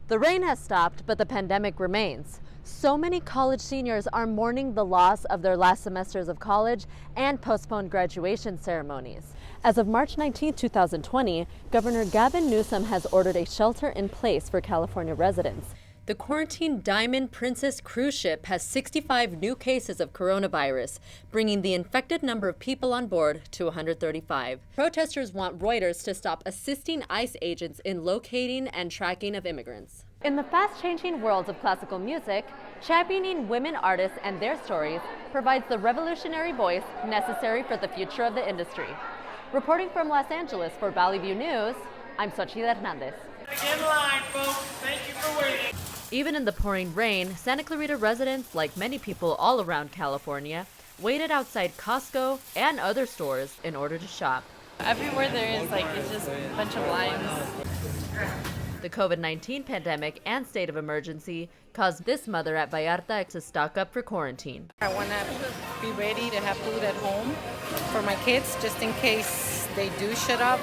The rain has stopped, but the pandemic remains. So many college seniors are mourning the loss of their last semesters of college and postponed graduation ceremonies. As of March 19, 2020, Governor Gavin Newsom has ordered a shelter-in-place for California residents. The quarantined Diamond Princess cruise ship has 65 new cases of coronavirus, bringing the infected number of people on board to 135. Protesters want Reuters to stop assisting ICE agents in locating and tracking of immigrants. In the fast-changing world of classical music, championing women artists and their stories provides the revolutionary voice necessary for the future of the industry. Reporting from Los Angeles for Valley View News, I'm Xochitl Hernandez. Get in line, folks. Thank you for waiting. Even in the pouring rain, Santa Clarita residents, like many people all around California, waited outside Costco and other stores in order to shop. Everywhere there is, it's just a bunch of lines. The COVID-19 pandemic and state of emergency caused this mother at Vallarta to stock up for quarantine. I want to be ready to have food at home for my kids, just in case they do shut up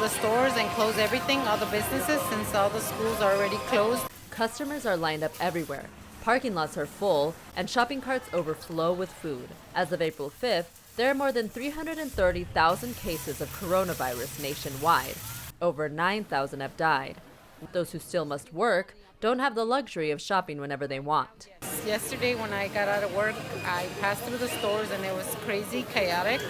the stores and close everything, all the businesses, since all the schools are already closed. Customers are lined up everywhere. Parking lots are full, and shopping carts overflow with food. As of April 5th, there are more than 330,000 cases of coronavirus nationwide. Over 9,000 have died. Those who still must work don't have the luxury of shopping whenever they want. Yesterday when I got out of work, I passed through the stores and it was crazy, chaotic.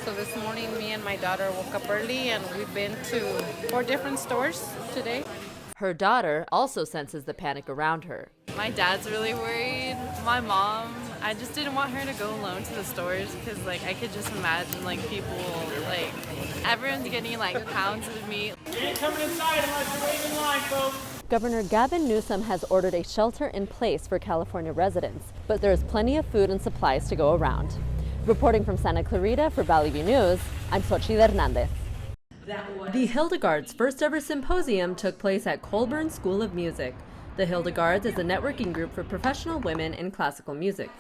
So this morning, me and my daughter woke up early and we've been to 4 different stores today. Her daughter also senses the panic around her. My dad's really worried. My mom, I just didn't want her to go alone to the stores because, I could just imagine, people, everyone's getting, pounds of meat. You ain't coming inside unless you're waiting in line, folks. Governor Gavin Newsom has ordered a shelter-in-place for California residents, but there is plenty of food and supplies to go around. Reporting from Santa Clarita for Valley View News, I'm Xochitl Hernandez. The Hildegardes' first ever symposium took place at Colburn School of Music. The Hildegardes is a networking group for professional women in classical music.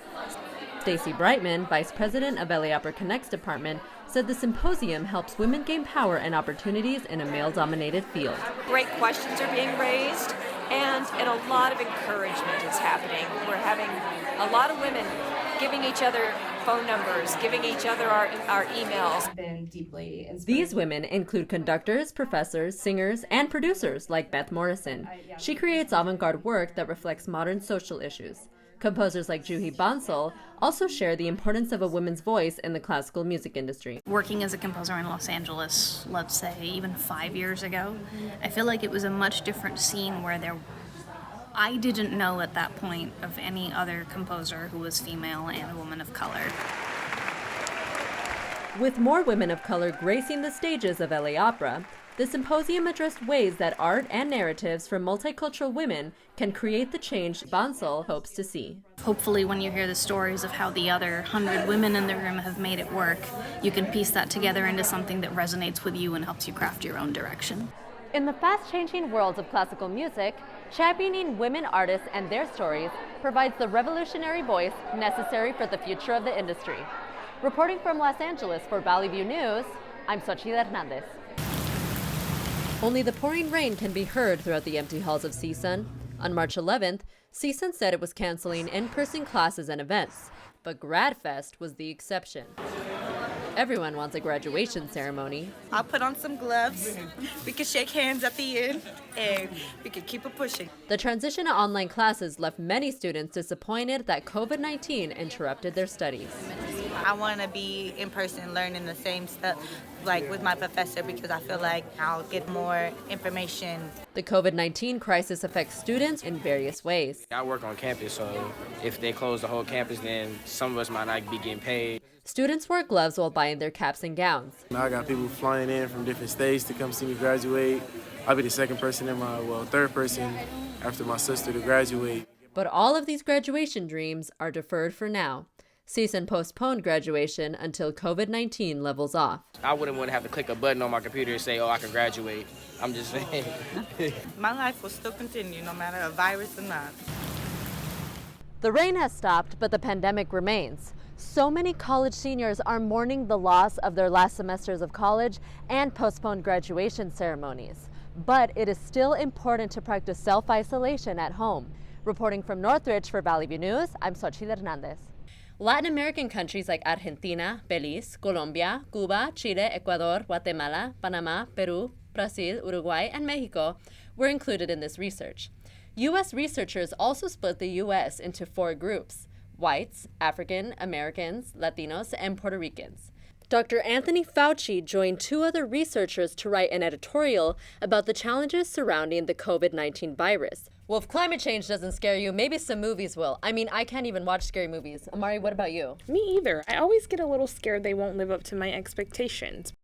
Stacy Brightman, Vice President of LA Opera Connect's department, said the symposium helps women gain power and opportunities in a male-dominated field. Great questions are being raised, and a lot of encouragement is happening. We're having a lot of women giving each other phone numbers, giving each other our emails. Been deeply inspired. These women include conductors, professors, singers, and producers like Beth Morrison. She creates avant-garde work that reflects modern social issues. Composers like Juhi Bansal also share the importance of a woman's voice in the classical music industry. Working as a composer in Los Angeles, let's say even 5 years ago, I feel like it was a much different scene where I didn't know at that point of any other composer who was female and a woman of color. With more women of color gracing the stages of LA Opera, the symposium addressed ways that art and narratives from multicultural women can create the change Bansal hopes to see. Hopefully when you hear the stories of how the other 100 women in the room have made it work, you can piece that together into something that resonates with you and helps you craft your own direction. In the fast-changing world of classical music, championing women artists and their stories provides the revolutionary voice necessary for the future of the industry. Reporting from Los Angeles for Valley View News, I'm Xochitl Hernandez. Only the pouring rain can be heard throughout the empty halls of CSUN. On March 11th, CSUN said it was canceling in-person classes and events, but GradFest was the exception. Everyone wants a graduation ceremony. I'll put on some gloves. We can shake hands at the end, and we can keep it pushing. The transition to online classes left many students disappointed that COVID-19 interrupted their studies. I want to be in person learning the same stuff with my professor because I feel like I'll get more information. The COVID-19 crisis affects students in various ways. I work on campus, so if they close the whole campus, then some of us might not be getting paid. Students wear gloves while buying their caps and gowns. I got people flying in from different states to come see me graduate. I'll be the third person after my sister to graduate. But all of these graduation dreams are deferred for now. CSUN postponed graduation until COVID-19 levels off. I wouldn't want to have to click a button on my computer and say, oh, I can graduate. I'm just saying. My life will still continue no matter a virus or not. The rain has stopped, but the pandemic remains. So many college seniors are mourning the loss of their last semesters of college and postponed graduation ceremonies. but it is still important to practice self-isolation at home. Reporting from Northridge for Valley View News, I'm Xochitl Hernandez. Latin American countries like Argentina, Belize, Colombia, Cuba, Chile, Ecuador, Guatemala, Panama, Peru, Brazil, Uruguay, and Mexico were included in this research. U.S. researchers also split the U.S. into 4 groups: whites, African Americans, Latinos, and Puerto Ricans. Dr. Anthony Fauci joined 2 other researchers to write an editorial about the challenges surrounding the COVID-19 virus. Well, if climate change doesn't scare you, maybe some movies will. I mean, I can't even watch scary movies. Amari, what about you? Me either. I always get a little scared they won't live up to my expectations.